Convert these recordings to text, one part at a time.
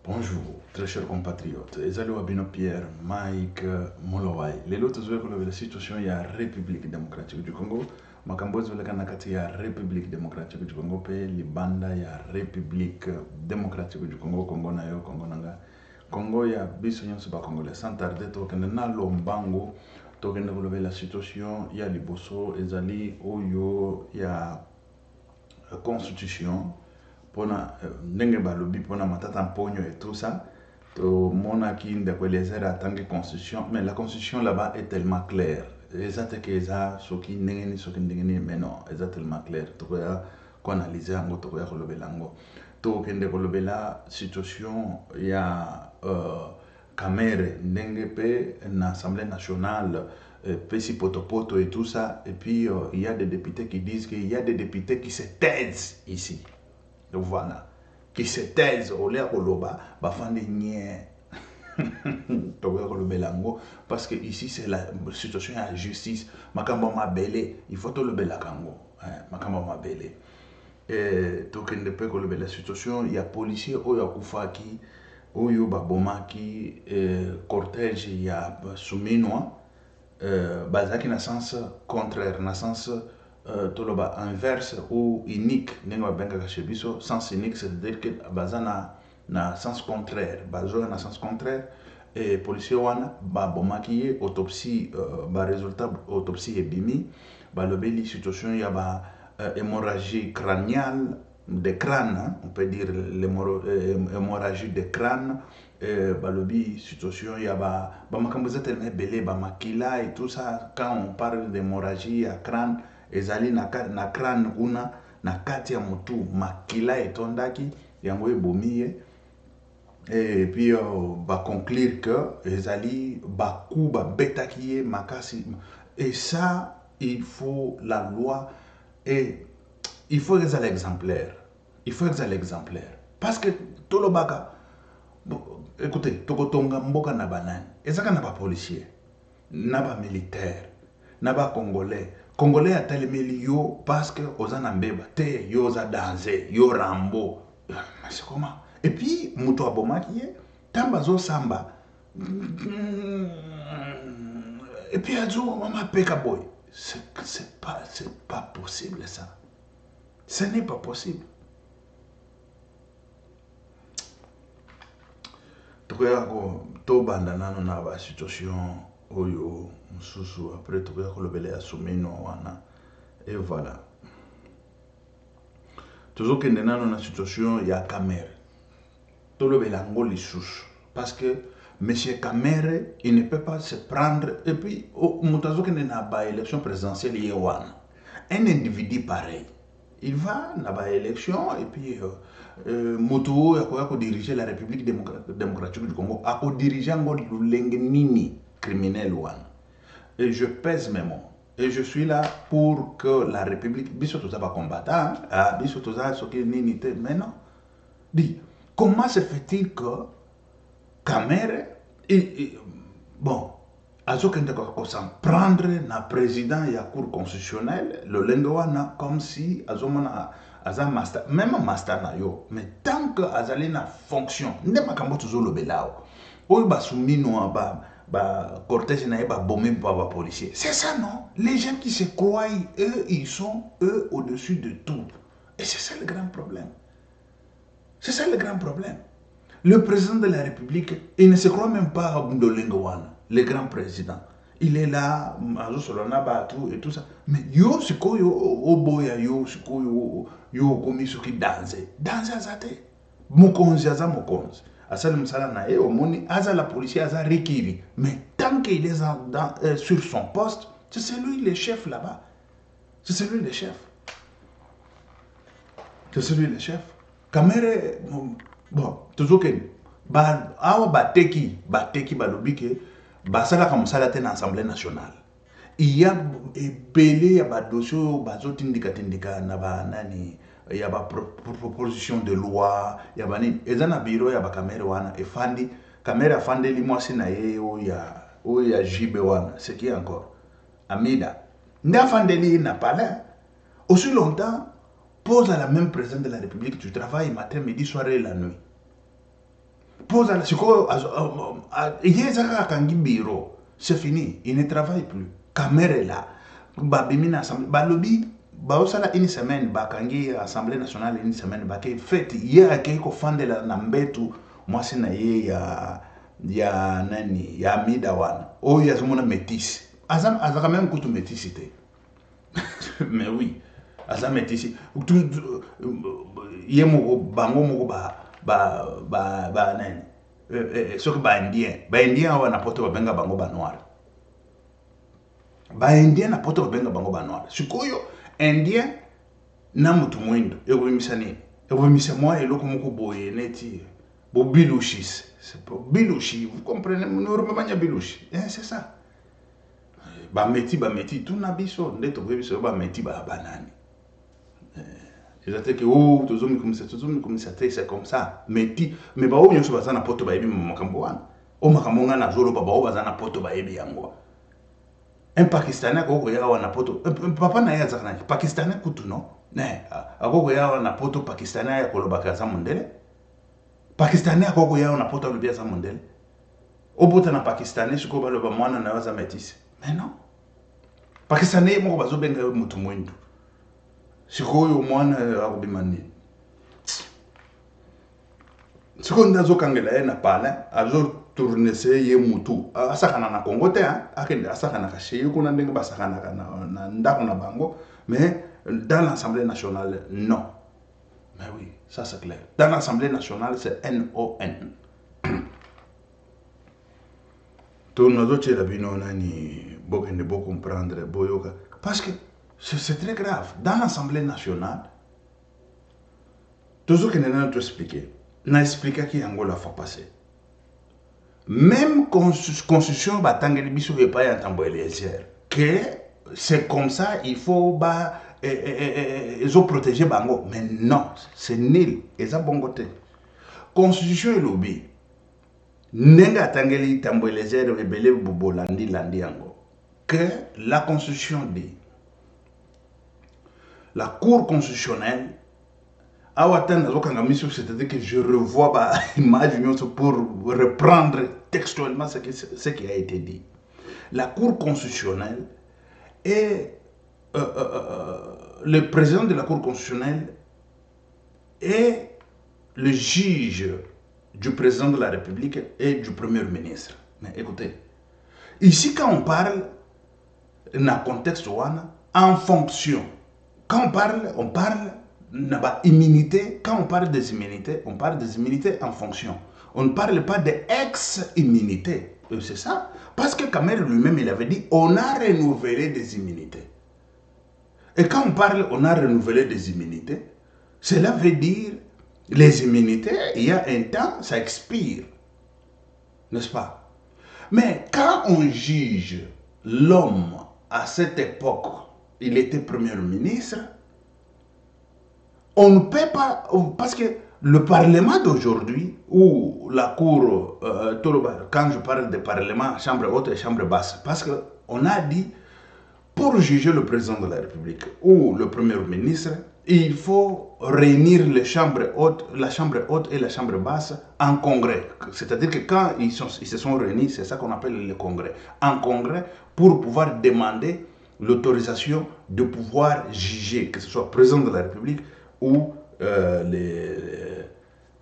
Bonjour, très chers compatriotes. Ezali Wabino Pierre, Mike Molowai. Les autres que la situation il y a République démocratique du Congo. Makambozi vile kana kati ya République démocratique du Congo pe libanda ya République démocratique du Congo Congo na yo Congo nanga. Congo ya biso nyonso ba Congolais sans tarder to kende na lombango to kende kolobe la situation ya liboso ezali oyo ya constitution pona ndenge balobi pona matata mponyo et tout ça to mona ki ndeko elezera atangi constitution mais la constitution là-bas est tellement claire eza teke eza soki ndenge ni soki ndenge ni mais non eza tellement claire tokoya koanalyse yango tokoya kolobela yango tokende kolobela situation ya Kamere ndenge pe na assemblée nationale Pessi Potopoto et tout ça. Et puis, il y a des députés qui disent qu'il y a des députés qui se taisent ici. Donc voilà. Qui se taisent. Au lieu de l'oba, parce que ici, c'est la situation de la justice. Makamba mabele, il faut tout le belakango. Makamba mabele. Et donc, la situation, il y a policiers, il y a Koufaki, il y a Babomaki, cortège, il y a Souminois. Bazaki na sens contraire na sens toloba inverse ou unique nengo benga kashebiso sens unique c'est-à-dire que bazana na sens contraire bazo na sens contraire et policier wana ba bomaki autopsie ba résultat autopsie ebimi ba lobeli situation ya ba hémorragie crânienne des crânes hein, on peut dire l'hémorragie des crânes balobi situation ya makambo eza tellement ebele makila et tout ça quand on parle d'hémorragie ya crâne ezali na crâne kuna na kati ya mutu makila etondaki yango ebomi ye et puis conclure que ezali baku babetaki ye makasi et ça il faut la loi et il faut que ça l'exemplaire il faut que ça l'exemplaire parce que tolobaka écoutez, tokotonga mboka na banani ezaka na ba policier na ba militaire na ba congolais congolais atelemeli yo parce que oza na mbeba te yo oza danger yo Rambo c'est comment et puis muto abomaki ye tamba zo samba et puis azo mama peka boy c'est pas possible ça ce n'est pas possible. Tokoya ko to banda nano na ba situation oyo mususu après tokoya ko lobele ya someno wana et voilà toujours que nano na situation ya Kamere to lobela ngo lisusu parce que monsieur Kamere il ne peut pas se prendre et puis mutazo que na ba élection présidentielle ye wana un individu pareil il va na ba élection et puis moto ya diriger la République démocratique du Congo a diriger ngo lulenge nini criminel one et je pèse mes mots et je suis là pour que la République biso toza ba combattant biso toza soki nini te mais non dit comment se fait-il que Kamere bon azokende ko s'en prendre na président ya cour constitutionnelle le lengoana comme si azomona aza master même master na yo mais tant que azali na fonction nde makambo tozolo belao oyo basumino ba cortège na ba bomé ba policier c'est ça non les gens qui se croient eux ils sont eux au-dessus de tout et c'est ça le grand problème c'est ça le grand problème le président de la République il ne se croit même pas à Bundolengowana le grand président. Il est là, et tout ça. Mais yo, c'est quoi yo, oboya yo, c'est quoi yo, komi soki danse. Danse azate. Mokonzi aza mokonzi. Asali msala na ye, omoni, aza la policier, aza rikiri. Mais tant qu'il est sur son poste, c'est lui le chef là-bas. C'est lui le chef. C'est celui le chef. Kamere, bon, toujours que, awa bateki balobike, basala comme ça dans l'Assemblée nationale. Il y a belé ya ba dossier bazotindika na ba nani ya ba proposition de loi ya ba nini ezana bureau ya ba Kamere wana efandi Kamere afande li mwasi na ye o ya jibe wana c'est qui encore Amida nda afande li na palais aussi longtemps pose à la même présidente de la République tu travailles matin midi soir et la nuit pose à la bureau, c'est fini, il ne travaille plus. Caméra est là. Babimina assemblée, balobi, baosala une semaine, bakangi assemblée nationale une semaine, baké fait hier akei ko fandela na mbetu mwasi na ye ya nani ya midawana. Oh ya zomona métis. Azam azaka même kutu métisité. Mais oui, azam métis. Yemo bango moko ba nani. Soki ba indien wana poto babenga bango ba noir. Ba indien na poto babenga bango ba noir. Sikoyo indien na mutu mwindo ekobimisa nini ekobimisa mwa eloko moko boye neti bo bilushis c'est pas bilushi, vous comprenez normalement bilushi c'est ça ba meti tout na biso ndeto biso ba meti ba banani que oh tozomi comme ça c'est comme ça meti mais ba onyo so bazana poto ba yebi makambo wana o makambo ngana zolo ba ba bazana poto ba yebi yango. Un Pakistanais koko ya wana poto papa na ya zakana Pakistanais kutu no ne akoko ya wana poto Pakistanais ya kolobaka za mondele Pakistanais akoko ya wana poto lobia za mondele obota na Pakistanais siko baloba mwana na waza métis mais non Pakistanais moko bazo benga mutu mwindu siko yo mwana akobimani siko ndazo kangela na pala azo tourner se ye mutu asakana na Congo te akende asakana ka chez kuna ndenge basakana na ndako na bango mais dans l'Assemblée nationale non. Mais oui, ça c'est clair. Dans l'Assemblée nationale c'est N-O-N. Tout nos autres la bino nani bokende bo comprendre boyoka parce que c'est très grave. Dans l'Assemblée nationale tout ce que nous avons expliqué n'a expliqué qui Angola fa passer. Même constitution batangeli biso et pas en que c'est comme ça il faut ils ont protégé bango mais non c'est nul et ça bon côté constitution est lobby nenga tangeli tamboelezer rebelle bobolandi landi yango que la constitution dit la cour constitutionnelle c'est-à-dire que je revois l'image pour reprendre textuellement ce qui a été dit. La Cour constitutionnelle et le président de la Cour constitutionnelle est le juge du président de la République et du Premier ministre. Mais écoutez, ici quand on parle dans le contexte en fonction, quand on parle immunité. Quand on parle des immunités, on parle des immunités en fonction. On ne parle pas d'ex-immunité. C'est ça. Parce que Kamer lui-même, il avait dit, on a renouvelé des immunités. Et quand on parle, on a renouvelé des immunités, cela veut dire, les immunités, il y a un temps, ça expire. N'est-ce pas? Mais quand on juge l'homme à cette époque, il était Premier ministre, on ne peut pas, parce que le Parlement d'aujourd'hui, ou la Cour, quand je parle de Parlement, Chambre haute et Chambre basse, parce qu'on a dit, pour juger le président de la République ou le Premier ministre, il faut réunir la Chambre haute et la Chambre basse en congrès. C'est-à-dire que quand ils se sont réunis, c'est ça qu'on appelle le congrès. En congrès, pour pouvoir demander l'autorisation de pouvoir juger, que ce soit le président de la République ou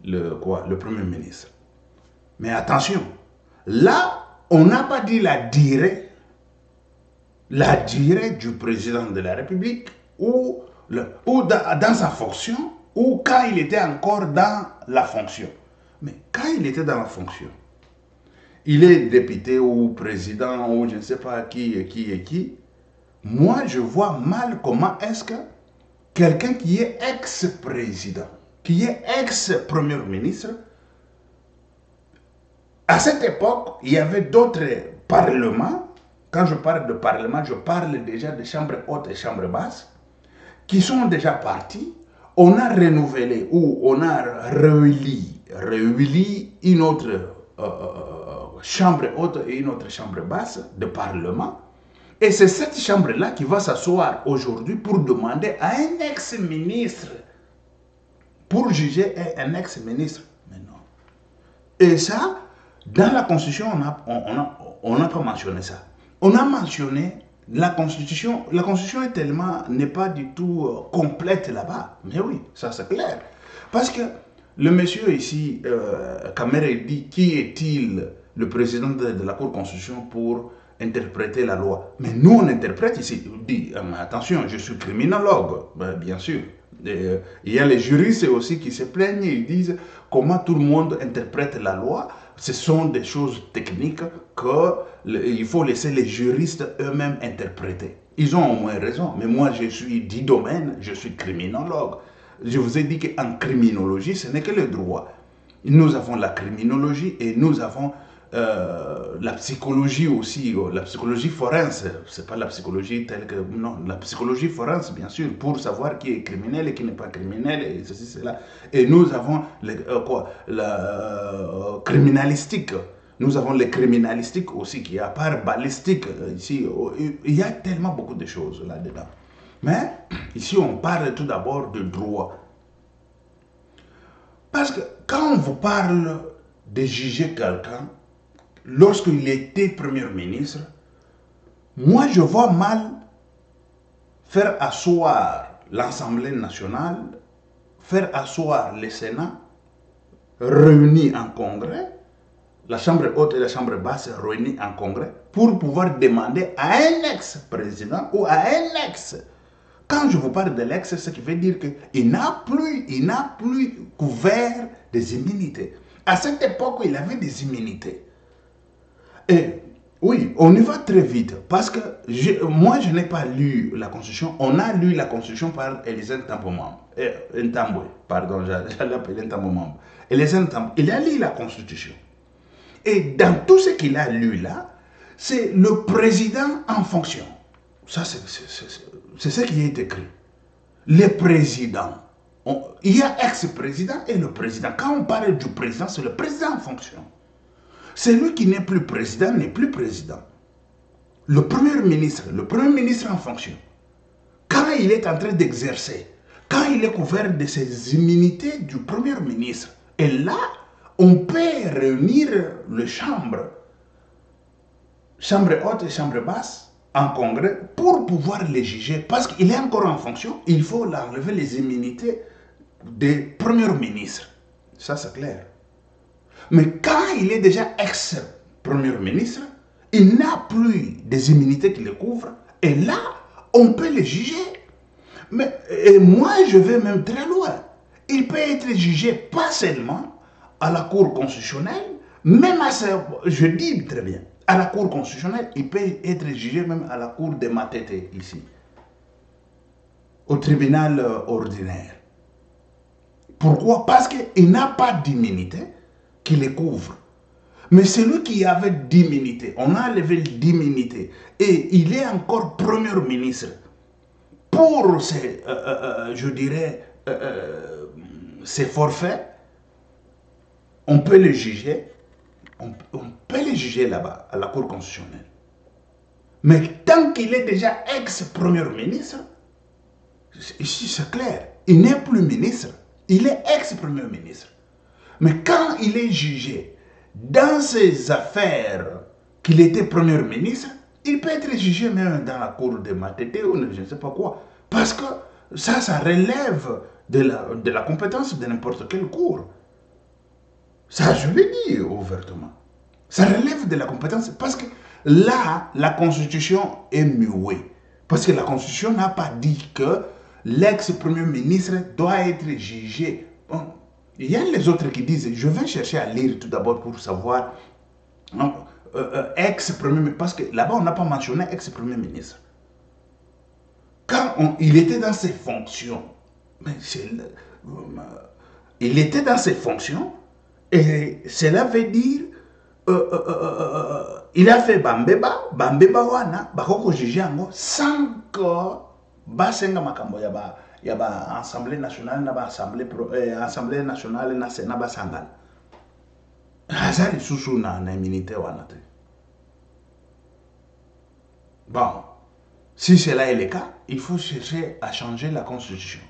le Premier ministre. Mais attention, là, on n'a pas dit la durée du président de la République ou dans sa fonction ou quand il était encore dans la fonction. Mais quand il était dans la fonction, il est député ou président ou je ne sais pas qui, moi je vois mal comment est-ce que quelqu'un qui est ex-président, qui est ex-premier ministre, à cette époque, il y avait d'autres parlements. Quand je parle de parlement, je parle déjà de chambre haute et chambre basse, qui sont déjà partis. On a renouvelé ou on a réuni une autre chambre haute et une autre chambre basse de parlement. Et c'est cette chambre-là qui va s'asseoir aujourd'hui pour demander à un ex-ministre, pour juger un ex-ministre. Mais non. Et ça, dans la Constitution, on n'a pas mentionné ça. On a mentionné la Constitution. La Constitution n'est pas du tout complète là-bas. Mais oui, ça c'est clair. Parce que le monsieur ici, Kamere, dit qui est-il le président de la Cour Constitution pour interpréter la loi? Mais nous, on interprète ici. On dit, attention, je suis criminologue, bien sûr. Il y a les juristes aussi qui se plaignent et ils disent comment tout le monde interprète la loi. Ce sont des choses techniques qu'il faut laisser les juristes eux-mêmes interpréter. Ils ont au moins raison, mais moi je suis du domaine, je suis criminologue. Je vous ai dit qu'en criminologie, ce n'est que le droit. Nous avons la criminologie et nous avons la psychologie aussi, la psychologie forense. C'est pas la psychologie telle que... Non, la psychologie forense, bien sûr, pour savoir qui est criminel et qui n'est pas criminel, et ceci, cela. Et nous avons la criminalistique. Nous avons les criminalistiques aussi, qui est à part balistique. Ici, il y a tellement beaucoup de choses là-dedans. Mais ici, on parle tout d'abord de droit. Parce que quand on vous parle de juger quelqu'un, lorsqu'il était Premier ministre, moi je vois mal faire asseoir l'Assemblée nationale, faire asseoir le Sénat, réunis en congrès, la Chambre haute et la Chambre basse réunis en congrès, pour pouvoir demander à un ex-président ou à un ex. Quand je vous parle de l'ex, ce qui veut dire qu'il n'a plus couvert des immunités. À cette époque, il avait des immunités. Et oui, on y va très vite parce que moi, je n'ai pas lu la Constitution. On a lu la Constitution par Élisée Ntambwe. Pardon, j'allais appeler Ntambwe. Élisée Ntambwe, il a lu la Constitution. Et dans tout ce qu'il a lu là, c'est le président en fonction. Ça, c'est ce qui est écrit. Les présidents. Il y a ex-président et le président. Quand on parle du président, c'est le président en fonction. Celui qui n'est plus président n'est plus président. Le premier ministre en fonction, quand il est en train d'exercer, quand il est couvert de ses immunités du premier ministre, et là, on peut réunir les chambres haute et chambre basse, en congrès, pour pouvoir les juger. Parce qu'il est encore en fonction, il faut enlever les immunités des premiers ministres. Ça, c'est clair. Mais quand il est déjà ex-premier ministre, il n'a plus des immunités qui le couvrent. Et là, on peut le juger. Et moi, je vais même très loin. Il peut être jugé pas seulement à la Cour constitutionnelle, même je dis très bien, à la Cour constitutionnelle, il peut être jugé même à la Cour de Matete ici, au tribunal ordinaire. Pourquoi? Parce qu'il n'a pas d'immunité qui les couvre. Mais celui qui avait d'immunité, on a enlevé d'immunité, et il est encore Premier ministre. Pour ses, je dirais, ses forfaits, on peut les juger. On peut les juger là-bas, à la Cour constitutionnelle. Mais tant qu'il est déjà ex-premier ministre, ici c'est clair, il n'est plus ministre, il est ex-premier ministre. Mais quand il est jugé dans ses affaires qu'il était premier ministre, il peut être jugé même dans la cour de Matete ou je ne sais pas quoi. Parce que ça relève de la compétence de n'importe quelle cour. Ça, je le dis ouvertement. Ça relève de la compétence parce que là, la Constitution est muée. Parce que la Constitution n'a pas dit que l'ex-premier ministre doit être jugé. Bon, il y a les autres qui disent, je vais chercher à lire tout d'abord pour savoir, ex-premier ministre, parce que là-bas on n'a pas mentionné ex-premier ministre. Quand il était dans ses fonctions, il était dans ses fonctions, et cela veut dire, il a fait Bambeba wana, bakoko juger ango, sans que basenga makambo yaba Assemblée nationale, naba Assemblée nationale na Sénat basangana. Hazari susu na immunité wana te. Bon, si cela est le cas, il faut chercher à changer la Constitution.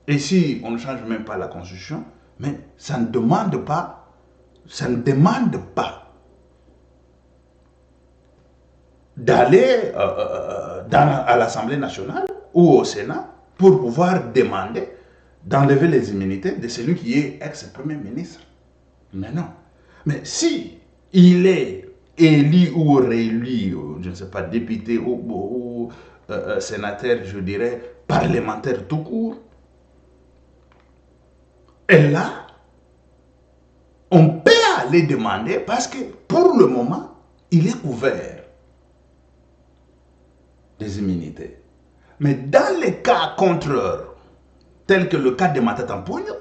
Et si on ne change même pas la Constitution, mais ça ne demande pas ça ne demande pas d'aller à l'Assemblée nationale ou au Sénat pour pouvoir demander d'enlever les immunités de celui qui est ex-premier ministre. Mais non. Mais si il est élu ou réélu, je ne sais pas, député ou sénateur, je dirais, parlementaire tout court, et là, on peut aller demander parce que pour le moment, il est couvert des immunités. Mais dans les cas contraires, tels que le cas de Matata Mponyo,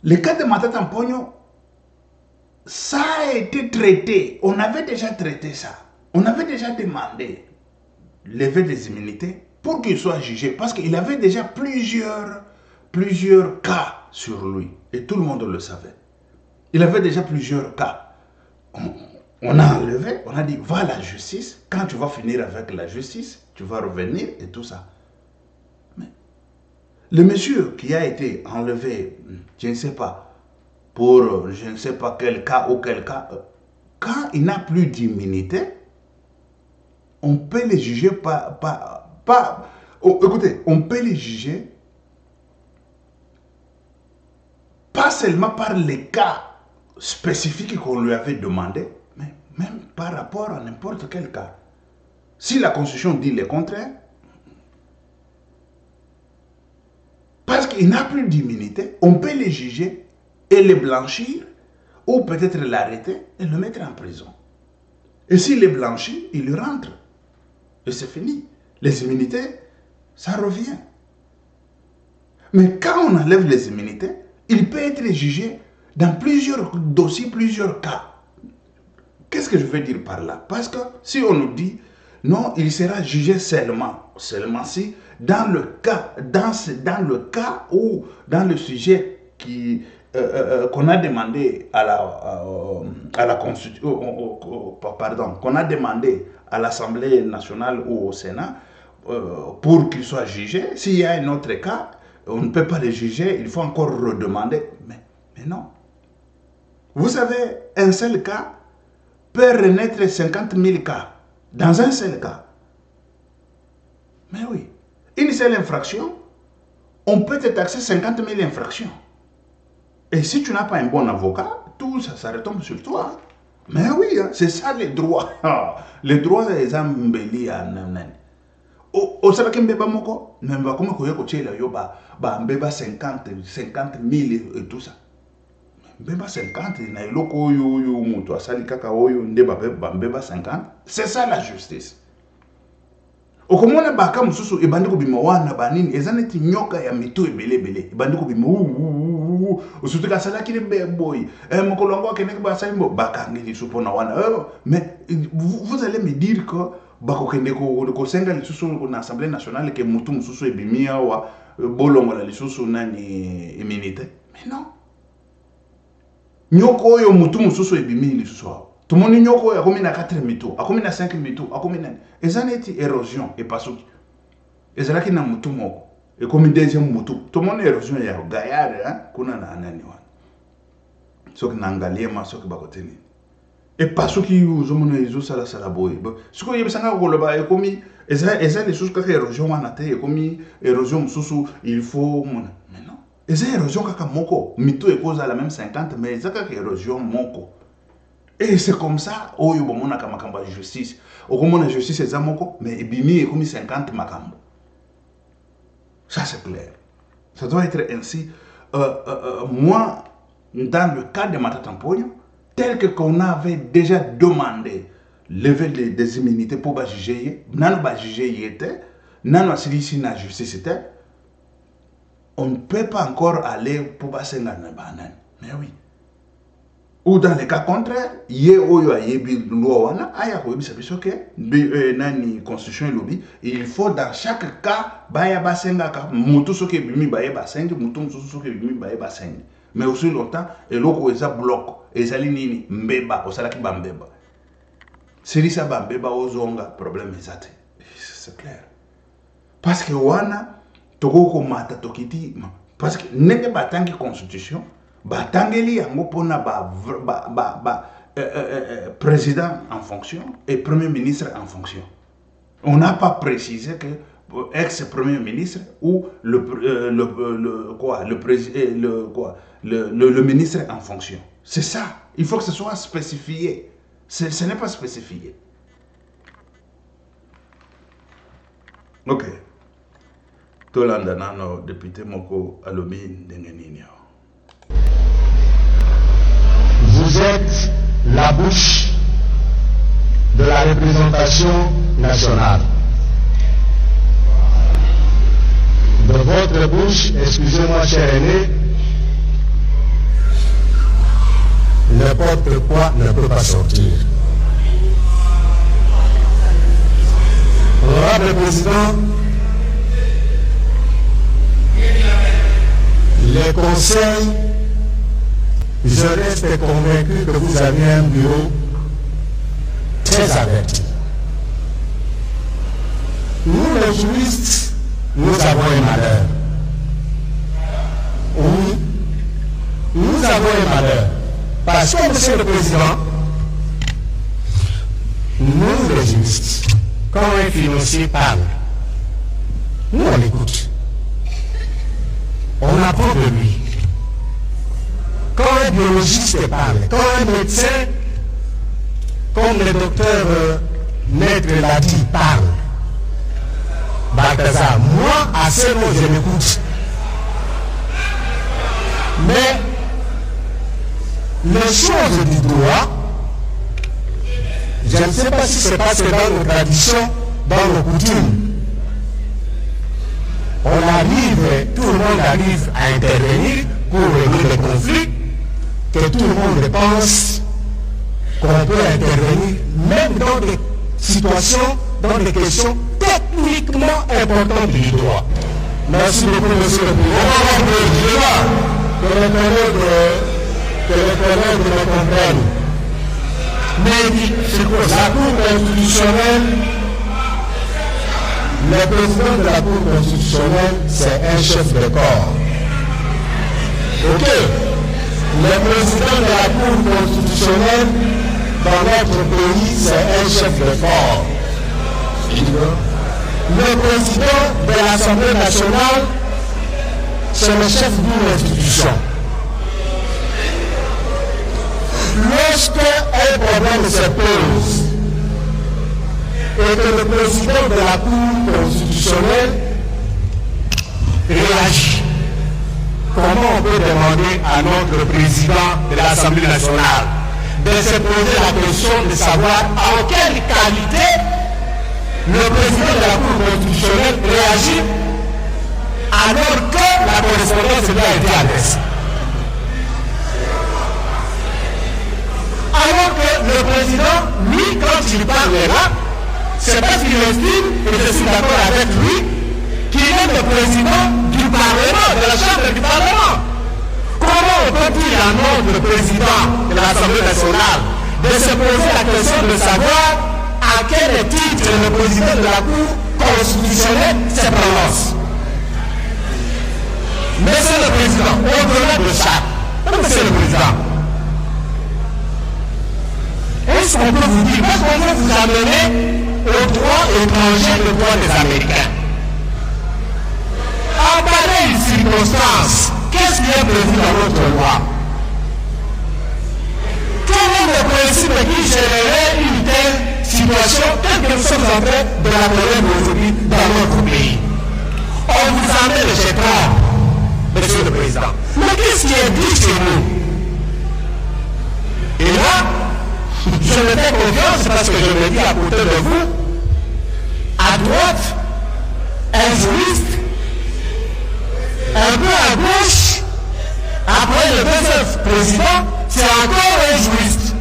le cas de Matata Mponyo, ça a été traité. On avait déjà traité ça. On avait déjà demandé lever des immunités pour qu'il soit jugé. Parce qu'il avait déjà plusieurs cas sur lui. Et tout le monde le savait. Il avait déjà plusieurs cas. On a enlevé, on a dit, va à la justice. Quand tu vas finir avec la justice, tu vas revenir et tout ça. Mais le monsieur qui a été enlevé, je ne sais pas, pour je ne sais pas quel cas ou quel cas, quand il n'a plus d'immunité, on peut les juger écoutez, on peut les juger pas seulement par les cas spécifiques qu'on lui avait demandé, mais même par rapport à n'importe quel cas. Si la Constitution dit le contraire, parce qu'il n'a plus d'immunité, on peut les juger et les blanchir, ou peut-être l'arrêter et le mettre en prison. Et s'il est blanchi, il rentre. Et c'est fini. Les immunités, ça revient. Mais quand on enlève les immunités, il peut être jugé dans plusieurs dossiers, plusieurs cas. Qu'est-ce que je veux dire par là? Parce que si on nous dit, non, il sera jugé seulement si, dans le cas ou dans le sujet qu'on a demandé à la Constitution, pardon, qu'on a demandé à l'Assemblée nationale ou au Sénat pour qu'il soit jugé. S'il y a un autre cas, on ne peut pas le juger, il faut encore redemander. Mais non. Vous savez, un seul cas peut renaître 50 000 cas dans un seul cas. Mais oui, une seule infraction, on peut te taxer 50 000 infractions. Et si tu n'as pas un bon avocat, tout ça, ça retombe sur toi. Mais oui, hein, c'est ça les droits. Les droits des embellis à Nanan. Au Saraki Mbeba Moko, même comme Koyoko Tchela Yoba, Mbeba 50 000 et tout ça. Mbeba 50, na iloko yo muto asali kaka oyo ndeba Mbeba 50. C'est ça la justice. Okomona baka mususu ebandi ko bima wana banini ezaneti nyoka ya mito ebele ebandi ko bima osutu ka sala kile boy mokolo ngo kene ba salimbo baka ngeli supo na wana mais vous allez me dire que bako kende ko senga lisusu na Assemblée nationale ke mutu mususu ebimia wa bolongo la lisusu nani immunité. Mais non. Nyoko oyo mutu mususu ebimi lisusu wa tumoni nyoko oyo akomi na 4 mito akomi na 5 mito akomi na ezaneti érosion et pasuki ezalaki na mutu moko ekomi deuxième mutu tumoni érosion ya gayare hein kuna na nani wana soki na ngaliema soki bakoteni et pasuki uzomona izo sala boy siko yebisanga koloba ekomi eza lisusu kaka érosion wana te ekomi érosion mususu il faut mona mais non eza érosion kaka moko mito ekoza la même 50 mais eza kaka érosion moko. Et c'est comme ça, oh, il y a makambo justice. Au moment la justice, c'est moko, mais bimi est comme 50 makambo. Ça c'est clair. Ça doit être ainsi. Moi, dans le cas de Matata Mponyo, tel que qu'on avait déjà demandé lever des immunités pour ba juger, nan ba juger était, nan asili na justice était, on ne peut pas encore aller pour ba senga na banan. Mais oui. Ou dans le cas contraire, ye oyo ayebi loi wana aya ko yebisa biso ke nani constitution lobby, il faut dans chaque cas baya basenga ka mutu soki bimi baye basengi mutu mususu soki bimi baye basengi. Mais aussi longtemps eloko eza bloc ezali nini mbeba osalaki ba mbeba. Selisa ba mbeba ozonga problème ezate. C'est clair. Parce que wana toko ko mata tokiti parce que nenge batangi constitution batangeli yango pona président en fonction et premier ministre en fonction. On n'a pas précisé que ex-premier ministre ou le ministre en fonction. C'est ça. Il faut que ce soit spécifié. Ce n'est pas spécifié. Ok. Tolanda nano député moko alobi ndengenini. Vous êtes la bouche de la représentation nationale. De votre bouche, excusez-moi cher aîné, n'importe quoi ne peut pas sortir. Honorable Président, les conseils, je reste convaincu que vous avez un bureau très averti. Nous les juristes, nous avons un malheur. Oui, nous avons un malheur. Parce que, Monsieur le Président, nous les juristes, quand un financier parle, nous on l'écoute. On apprend de lui. Quand un biologiste parle, quand un médecin, comme le docteur Maître l'a dit, parle, Balthazar, moi, à ce moment, je l'écoute. Mais les choses du droit, je ne sais pas si c'est parce que dans nos traditions, dans nos coutumes, on arrive, tout le monde arrive à intervenir pour régler les conflits, que tout le monde pense qu'on peut intervenir, même dans des situations, dans des questions techniquement importantes du droit. Merci beaucoup, Monsieur le Président. Que les collègues me comprennent. Mais la Cour constitutionnelle, le président de la Cour constitutionnelle, c'est un chef de corps. Ok. Le président de la Cour constitutionnelle, dans notre pays, c'est un chef de corps. Le président de l'Assemblée nationale, c'est le chef d'une institution. Lorsque un problème se pose et que le président de la Cour constitutionnelle réagit, comment on peut demander à notre président de l'Assemblée nationale de se poser la question de savoir en quelle qualité le président de la Cour constitutionnelle réagit alors que la correspondance lui a été adressée? Alors que le président, lui, quand il parle là, c'est parce qu'il estime, et je suis d'accord avec lui, qu'il est le président du Parlement, de la Chambre du Parlement. Comment on peut dire à notre président de l'Assemblée nationale de se poser la question de savoir à quel titre le président de la Cour constitutionnelle se prononce? Monsieur le Président, au-delà de ça, Monsieur le Président, est-ce qu'on peut vous dire, est-ce qu'on peut vous amener au droit étranger, le droit des Américains? En pareille circonstance, qu'est-ce qui est prévu dans notre loi? Quel est le principe qui gérerait une telle situation telle que nous sommes en train de la connaître aujourd'hui dans notre pays? On vous amène chez Trump, Monsieur le Président. Mais qu'est-ce qui est dit chez nous? Et là, je me fais confiance parce que je me dis à côté de vous, à droite, un juriste, un peu à gauche, après le deuxième président, c'est encore un juriste.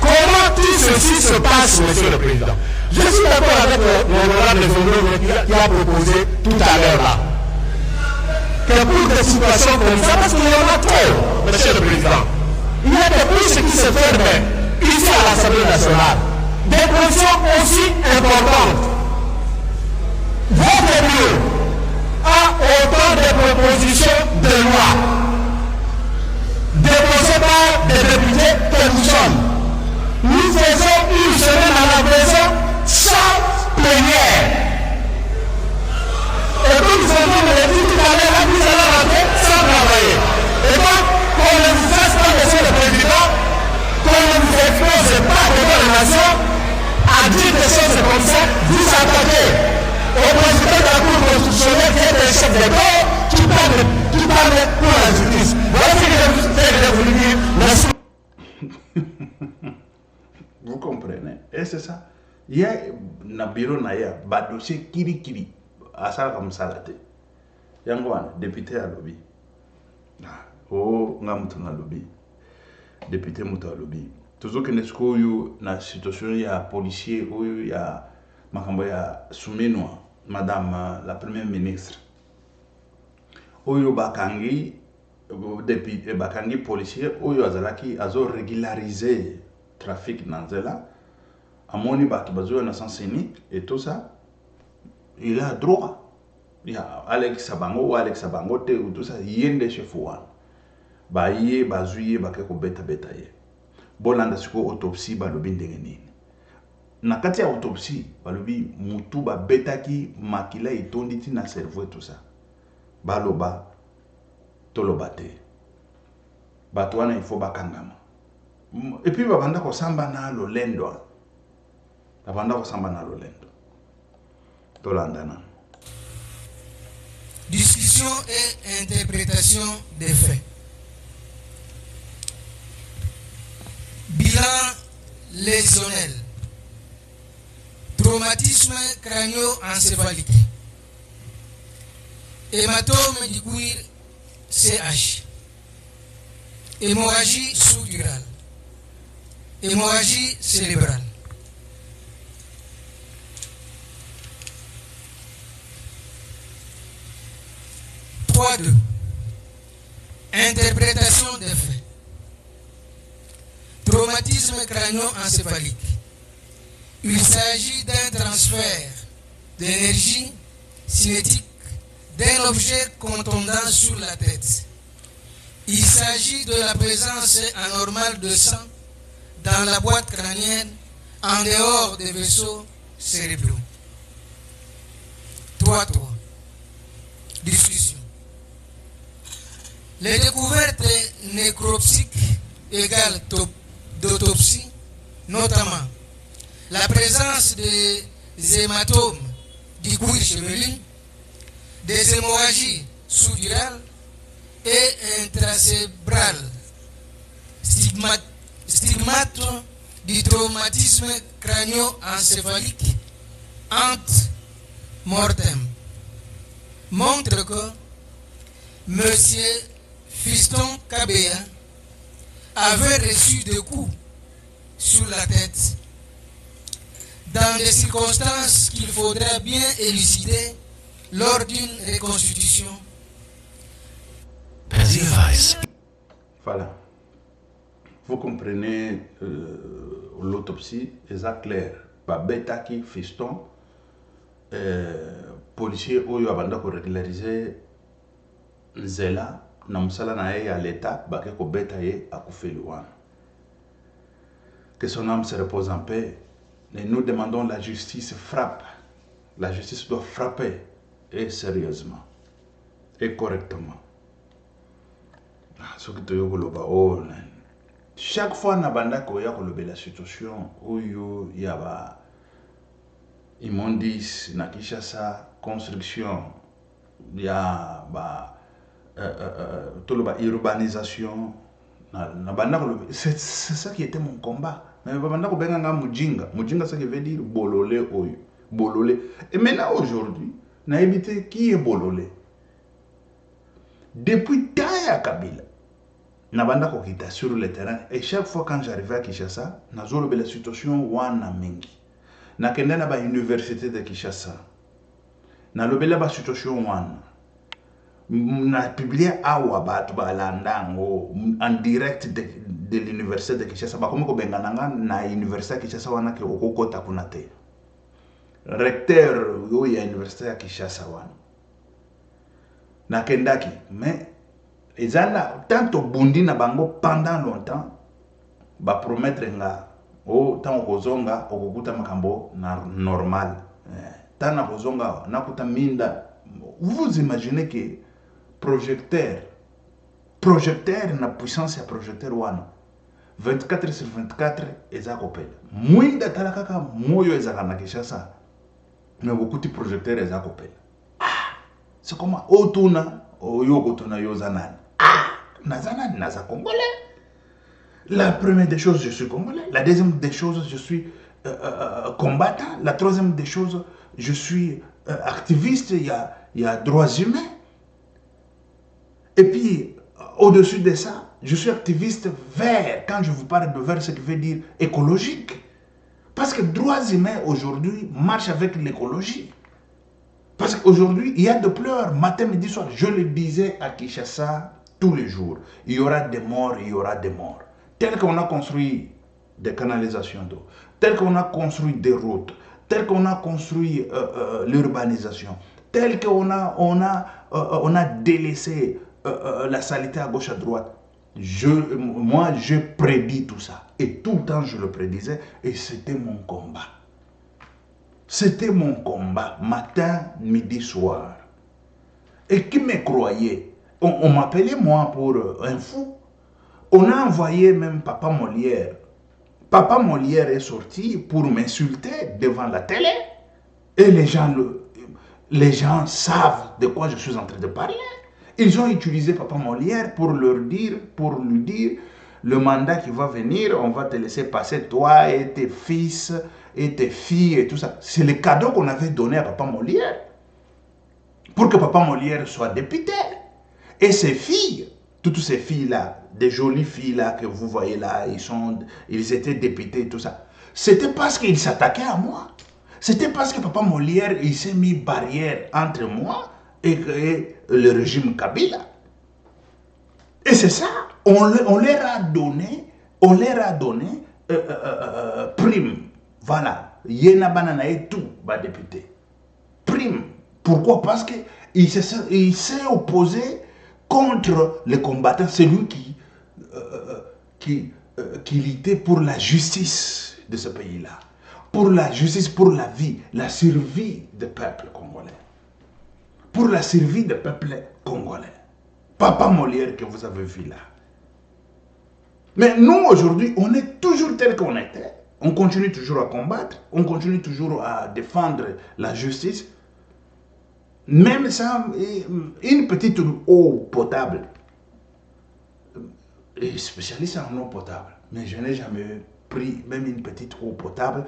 Comment tout ceci se passe, Monsieur le Président? Je suis d'accord avec l'honorable qui a proposé tout à l'heure là, que pour des situations comme ça, parce qu'il y en a trop, Monsieur le Président, il y a des prises qui se ferment ici à l'Assemblée nationale, des positions aussi importantes. Votre mieux, a autant de propositions de loi déposées par des députés que nous sommes. Nous faisons une semaine à la maison sans plénière. Et comme nous avons dit tout à l'heure, vous allez rentrer sans travailler. Et donc, qu'on ne vous fasse pas, monsieur le président, qu'on ne vous expose pas devant la nation à dire des choses comme ça, vous attaquez au président de la Cour constitutionnelle qui est un chef d'État qui parle pour la justice. Voilà ce que j'ai voulu dire. Merci. Vous comprenez? Et c'est ça. Il y a un bureau, il y a un dossier kiri. À ça, comme ça, là. Il y a un député à lobby. Oh, il y a un lobby. Député à lobby. Toujours que nous avons une situation, il y a un policier, il y a Soumenoa, madame la première ministre. Il y a Bakangi, député, Bakangi policier, il y a régularisé le trafic dans Zela. À mon niveau, il y a un sens unique et tout ça. Il a droit. Il y a Alex Sabango, tout ça, il y a des chefs. Il y a des bolanda siko autopsie balobi ndenge nini na kati ya autopsie balobi mutu ba betaki makila etondi ti na cerveau tout ça baloba toloba te bato wana il faut bakangama et puis babanda kosamba na lolendo tolandana. Discussion et interprétation des faits. Bilan lésionnel. Traumatisme crânio-encéphalique. Hématome du cuir CH. Hémorragie sous-durale. Hémorragie cérébrale. Interprétation des faits. Traumatisme crânio-encéphalique. Il s'agit d'un transfert d'énergie cinétique d'un objet contondant sur la tête. Il s'agit de la présence anormale de sang dans la boîte crânienne en dehors des vaisseaux cérébraux. 3. Discussion. Les découvertes nécropsiques égales d'autopsie, notamment la présence des hématomes du cuir chevelu, des hémorragies sous-durales et intracérébrales, stigmates du traumatisme crânio-encéphalique ante mortem, montre que M. Fiston Kabea avait reçu des coups sur la tête dans des circonstances qu'il faudra bien élucider lors d'une reconstitution. Voilà. Vous comprenez l'autopsie, c'est clair. Babetaki Fiston, policier oyo abanda ko régulariser nzela na musala na ye à l'état bake ko beta ye akufeli wana. Que son âme se repose en paix. Et nous demandons la justice frappe. La justice doit frapper et sérieusement et correctement. Ce que tu as chaque fois nabanda ko ya ko la situation oyo yaba immondice na Kinshasa construction ya ba toloba urbanisation na banda ko c'est ça qui était mon combat. Mais banda ko benga mujinga ça qui veut dire bololé oyo bololé. Et maintenant aujourd'hui na évité qui est bololé depuis Taya Kabila nabanda ko kita sur le terrain et chaque fois quand j'arrivais à Kinshasa nazolo la situation wana mingi nakenda na ba université de Kinshasa na lobela ba situation wana na publié awa batu balandango en direct de l'université de Kinshasa ba komi ko bengananga na université de Kinshasa wana ke okokota kunate recteur yo ya université ya Kinshasa wana na kendaki. Mais ezala tanto bundi na bango pendant longtemps ba promettre nga o tant kozonga okukuta makambo na normal. Tant na kozonga nakuta minda. Vous imaginez que projecteur na puissance ya projecteur wana 24 sur 24 eza kopela. Mwinda talakaka moyo ezaka na Kinshasa. Mais beaucoup de projecteurs eza kopela. C'est comment otuna oyoko tuna yozanani. Nazanani naza congolais. La première des choses, je suis congolais. La deuxième des choses, je suis combattant. La troisième des choses, je suis activiste. Il y a droits humains. Et puis, au-dessus de ça, je suis activiste vert. Quand je vous parle de vert, ce qui veut dire écologique. Parce que droits humains aujourd'hui marchent avec l'écologie. Parce qu'aujourd'hui, il y a de pleurs matin, midi, soir. Je le disais à Kinshasa tous les jours. Il y aura des morts, il y aura des morts. Tel qu'on a construit des canalisations d'eau, tel qu'on a construit des routes, tel qu'on a construit l'urbanisation, tel qu'on a délaissé la saleté à gauche à droite. Moi, je prédis tout ça. Et tout le temps, je le prédisais. Et c'était mon combat. C'était mon combat, matin, midi, soir. Et qui me croyait? On m'appelait moi pour un fou. On a envoyé même Papa Molière. Papa Molière est sorti pour m'insulter devant la télé. Et les gens savent de quoi je suis en train de parler. Ils ont utilisé Papa Molière pour lui dire, le mandat qui va venir, on va te laisser passer toi et tes fils et tes filles et tout ça. C'est le cadeau qu'on avait donné à Papa Molière. Pour que Papa Molière soit député. Et ses filles, toutes ces filles-là, des jolies filles-là que vous voyez là, ils étaient députés et tout ça. C'était parce qu'ils s'attaquaient à moi. C'était parce que Papa Molière, il s'est mis barrière entre moi et le régime Kabila. Et c'est ça, on leur a donné prime. Voilà, Yena Banana et tout, bah député. Prime. Pourquoi? Parce qu'il s'est opposé contre les combattants, celui qui luttait pour la justice de ce pays-là. Pour la justice, pour la vie, la survie des peuples congolais. Pour la survie des peuples congolais. Papa Molière que vous avez vu là. Mais nous, aujourd'hui, on est toujours tel qu'on était. On continue toujours à combattre. On continue toujours à défendre la justice. Même ça, une petite eau potable. Et spécialiste en eau potable. Mais je n'ai jamais pris même une petite eau potable.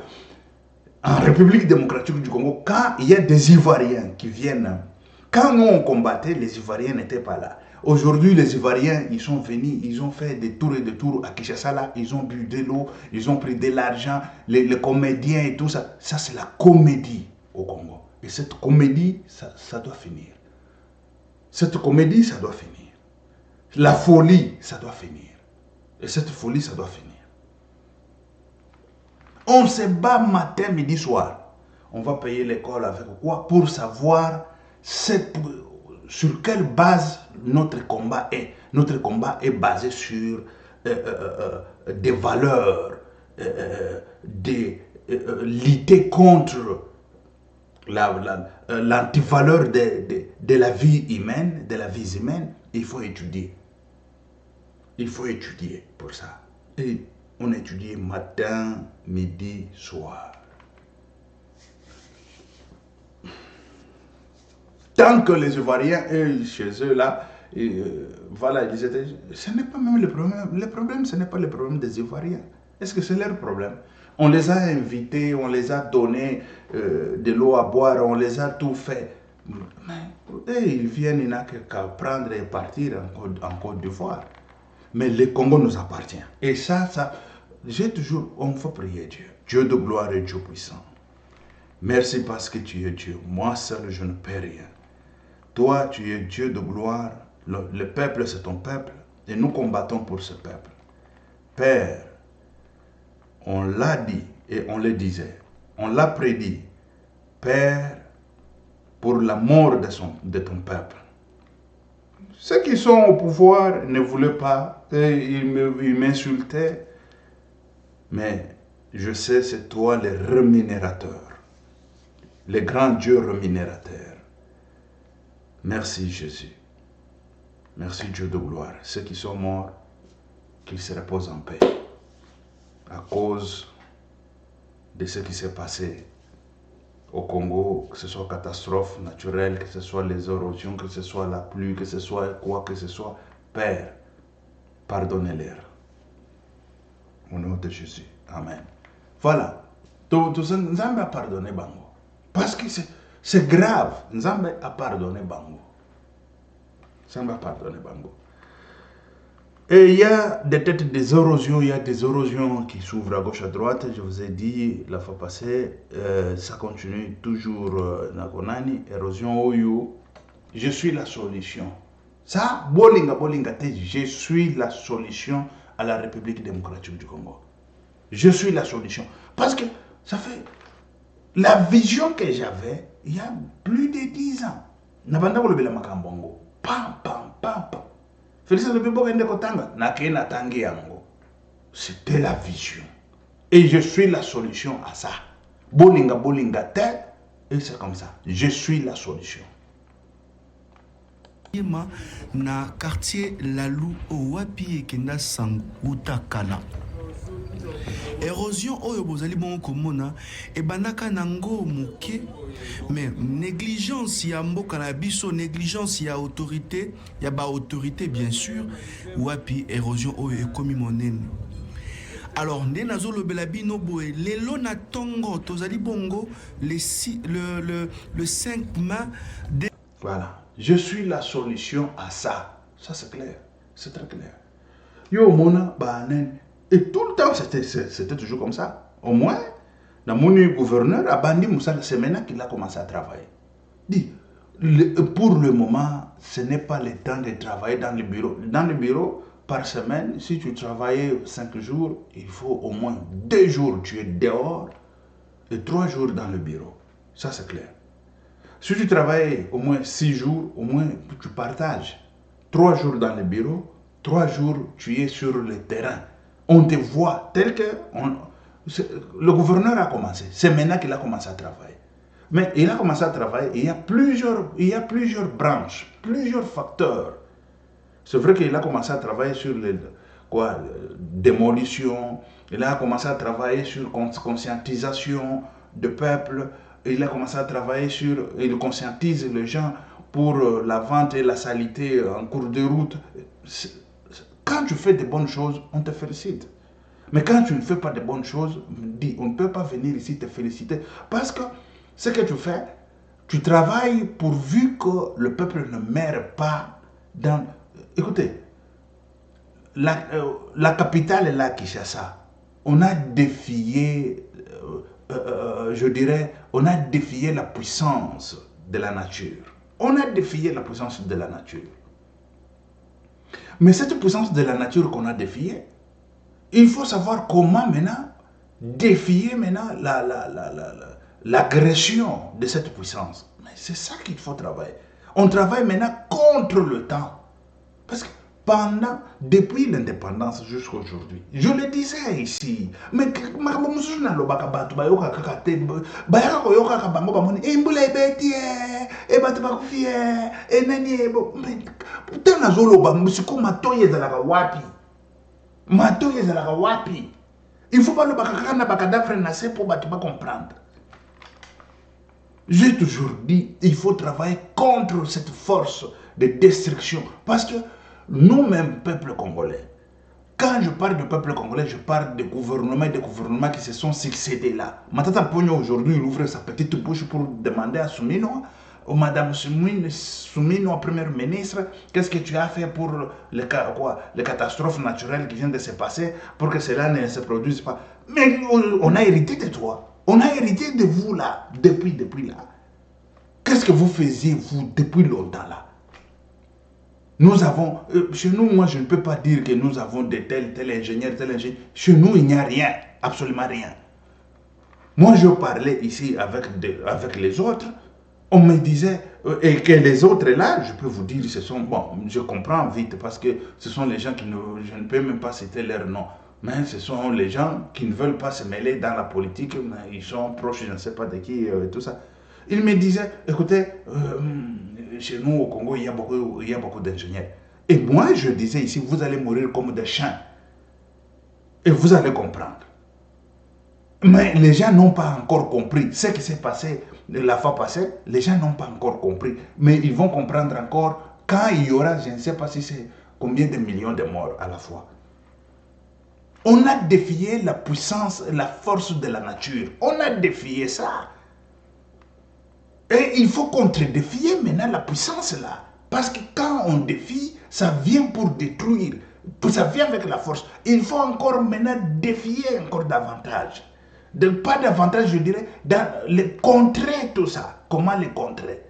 En République démocratique du Congo, quand il y a des Ivoiriens qui viennent, quand nous on combattait, les Ivoiriens n'étaient pas là. Aujourd'hui, les Ivoiriens, ils sont venus, ils ont fait des tours et des tours à Kinshasa, là, ils ont bu de l'eau, ils ont pris de l'argent, les comédiens et tout ça. Ça, c'est la comédie au Congo. Et cette comédie, ça doit finir. Cette comédie, ça doit finir. La folie, ça doit finir. Et cette folie, ça doit finir. On se bat matin, midi, soir. On va payer l'école avec quoi? Pour savoir sur quelle base notre combat est. Notre combat est basé sur des valeurs, lutter contre l'antivaleur de la vie humaine, il faut étudier. Il faut étudier pour ça. Et on étudie matin, midi, soir. Tant que les Ivoiriens, chez eux là, voilà, ils étaient, ce n'est pas même le problème. Le problème, ce n'est pas le problème des Ivoiriens. Est-ce que c'est leur problème? On les a invités, on les a donné de l'eau à boire, on les a tout fait. Mais ils viennent, il n'y a qu'à prendre et partir en Côte d'Ivoire. Mais le Congo nous appartient. Et ça, j'ai toujours, on faut prier Dieu. Dieu de gloire et Dieu puissant. Merci parce que tu es Dieu. Moi seul, je ne peux rien. Toi, tu es Dieu de gloire. Le peuple, c'est ton peuple. Et nous combattons pour ce peuple. Père, on l'a dit et on le disait. On l'a prédit. Père, pour la mort de ton peuple. Ceux qui sont au pouvoir ne voulaient pas, et ils m'insultaient. Mais je sais, c'est toi le rémunérateur, le grand Dieu rémunérateur. Merci Jésus. Merci Dieu de gloire. Ceux qui sont morts, qu'ils se reposent en paix. À cause de ce qui s'est passé au Congo, que ce soit catastrophe naturelle, que ce soit les érosions, que ce soit la pluie, que ce soit quoi que ce soit, Père, pardonnez-leur. Au nom de Jésus. Amen. Voilà. Tout ça, Nzambe a pardonné Bango. Parce que c'est grave. Nzambe a pardonné Bango. Nzambe a pardonné Bango. Et il y a des têtes des érosions, il y a des érosions qui s'ouvrent à gauche, à droite. Je vous ai dit la fois passée, ça continue toujours. Nakonani, érosion Oyo. Je suis la solution. Ça, bolinga, je suis la solution à la République démocratique du Congo. Je suis la solution. Parce que ça fait la vision que j'avais il y a plus de 10 ans. Nabanda ko lobela makambongo. Pam, pam, pam, pam. Félix Lebibokende Kotanga, Nakena Tangi Yango. C'était la vision. Et je suis la solution à ça. Bolinga, tête. Et c'est comme ça. Je suis la solution. Na quartier Lalou Owapi Ekenda Sanguta Kala. Érosion oyo bozali bon komona e banaka nango muke mais négligence ya mboka na biso, négligence ya autorité ya ba autorité bien sûr wapi érosion oyo ekomi monene. Alors nde nazolobela bino boye lelo na tongo tozali bongo le 5 mai de... Voilà, je suis la solution à ça. Ça c'est clair, c'est très clair. Yo mona banen. Et tout le temps, c'était toujours comme ça. Au moins, dans mon gouverneur, Abandi Moussa, c'est maintenant qu'il a commencé à travailler. Dit, pour le moment, ce n'est pas le temps de travailler dans le bureau. Dans le bureau, par semaine, si tu travailles 5 jours, il faut au moins 2 jours tu es dehors et 3 jours dans le bureau. Ça, c'est clair. Si tu travailles au moins 6 jours, au moins tu partages. 3 jours dans le bureau, 3 jours tu es sur le terrain. On te voit tel que... le gouverneur a commencé. C'est maintenant qu'il a commencé à travailler. Mais il a commencé à travailler. Il y a plusieurs branches, plusieurs facteurs. C'est vrai qu'il a commencé à travailler sur les démolition. Il a commencé à travailler sur conscientisation du peuple. Il a commencé à travailler sur... Il conscientise les gens pour la vente et la saleté en cours de route. Quand tu fais de bonnes choses, on te félicite. Mais quand tu ne fais pas de bonnes choses, on ne peut pas venir ici te féliciter. Parce que ce que tu fais, tu travailles pourvu que le peuple ne meure pas dans... Écoutez, la capitale est là, Kinshasa. On a défié, je dirais, on a défié la puissance de la nature. On a défié la puissance de la nature. Mais cette puissance de la nature qu'on a défiée, il faut savoir comment maintenant défier maintenant l'agression de cette puissance. Mais c'est ça qu'il faut travailler. On travaille maintenant contre le temps. Parce que depuis l'indépendance jusqu'à aujourd'hui, je le disais ici, mais il faut pas le bakakana pour comprendre. J'ai toujours dit, il faut travailler contre cette force de destruction. Parce que nous-mêmes, peuple congolais, quand je parle de peuple congolais, je parle des gouvernements qui se sont succédés là. Matata Pogno aujourd'hui, il ouvre sa petite bouche pour demander à Soumino, Madame Soumino, première ministre, qu'est-ce que tu as fait pour les catastrophes naturelles qui viennent de se passer pour que cela ne se produise pas. Mais on a hérité de toi. On a hérité de vous là, depuis là. Qu'est-ce que vous faisiez, vous, depuis longtemps là? Nous avons, chez nous, moi je ne peux pas dire que nous avons de tel ingénieur. Chez nous, il n'y a rien, absolument rien. Moi je parlais ici avec les autres. On me disait, et que les autres là, je peux vous dire, ce sont, bon, je comprends vite parce que ce sont les gens qui ne, je ne peux même pas citer leur nom, mais ce sont les gens qui ne veulent pas se mêler dans la politique, ils sont proches, je ne sais pas de qui, tout ça. Ils me disaient, écoutez, chez nous au Congo, il y a beaucoup d'ingénieurs. Et moi, je disais ici, vous allez mourir comme des chiens. Et vous allez comprendre. Mais les gens n'ont pas encore compris ce qui s'est passé la fois passée. Les gens n'ont pas encore compris. Mais ils vont comprendre encore quand il y aura, je ne sais pas si c'est combien de millions de morts à la fois. On a défié la puissance, la force de la nature. On a défié ça. Et il faut contre-défier maintenant la puissance là. Parce que quand on défie, ça vient pour détruire. Ça vient avec la force. Il faut encore maintenant défier encore davantage. Pas davantage, je dirais, dans les contrer tout ça. Comment les contrer?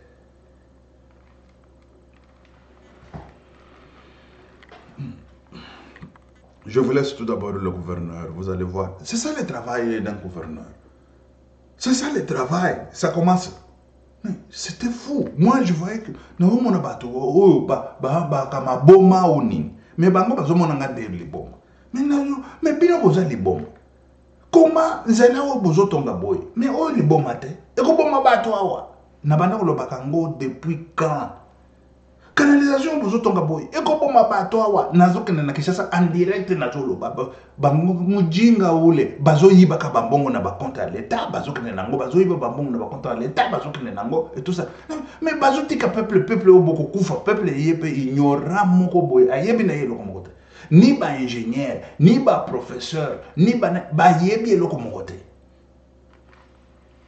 Je vous laisse tout d'abord le gouverneur, vous allez voir. C'est ça le travail d'un gouverneur. C'est ça le travail. Ça commence. C'était fou. Moi, je voyais que nous avons bateau, comme boma ou ning. Mais bango bazo monanga de li boma. Mais bino boza li boma. Comment nzela o bozo tonga boy. Mais o li boma te. E ko boma bato awa. Na banda ko lobakango depuis quand? Canalisation bozo tonga boy. E ko boma bato awa. Nazo kena na Kinshasa en direct na zo loba. Bango mujinga ule bazo yiba ka bambongo na ba compte à l'état, bazo kena nango bazo yiba bambongo na ba compte à l'état, bazo kena nango et tout ça. Mais bazo tika peuple o boko kufa, peuple yebe ignorant moko boy. Ayebi na yelo ko mokote. Ni ba ingénieur, ni ba professeur, ni ba yebi eloko mokote.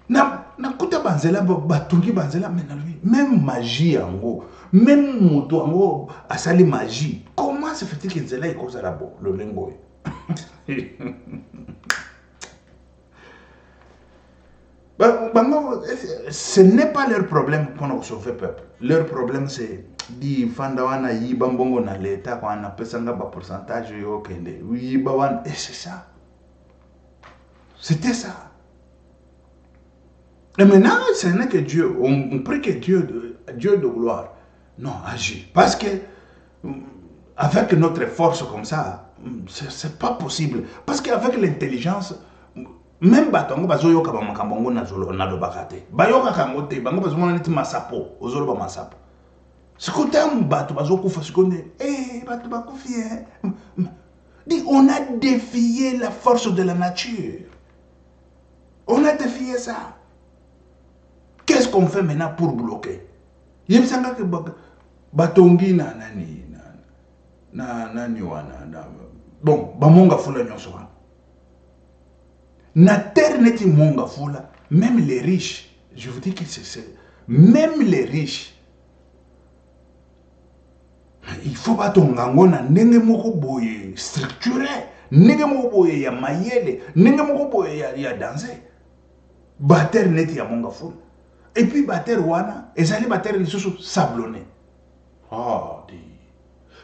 Na kuta banzela batungi banzela même magie yango, même moto yango asali magie. Comment se fait-il que nzela ikoza la bo le lengo? Ce n'est pas leur problème pour sauver le peuple. Leur problème c'est di fandawana yiba mbongo na l'État quand on appelle ça un pourcentage yokende. Yiba wan et c'est ça. C'était ça. Et maintenant, ce n'est que Dieu. On prie que Dieu de gloire. Non, agit. Parce que avec notre force comme ça, c'est pas possible. Parce qu'avec l'intelligence, même batongo bazoyo ka bamakambo na zolo na lobakate. Bayoka kangote, bango bazomona neti masapo, ozolo ba masapo. Sikote bato bazokufa sikonde, bato bakufi. On a défié la force de la nature. On a défié ça. Qu'est-ce qu'on fait maintenant pour bloquer? Yebisanga ke batongi na nani wana bon bamonga fula nyonso wana. Na terre neti monga fula, même les riches, je vous dis que c'est même les riches. Il faut batonga ngona ndenge moko boye structuré, ndenge moko boye ya mayele, ndenge moko boye ya danser. Bater neti ya monga fula. Et puis bater wana, ezali bater lisusu sablonné. Oh, di.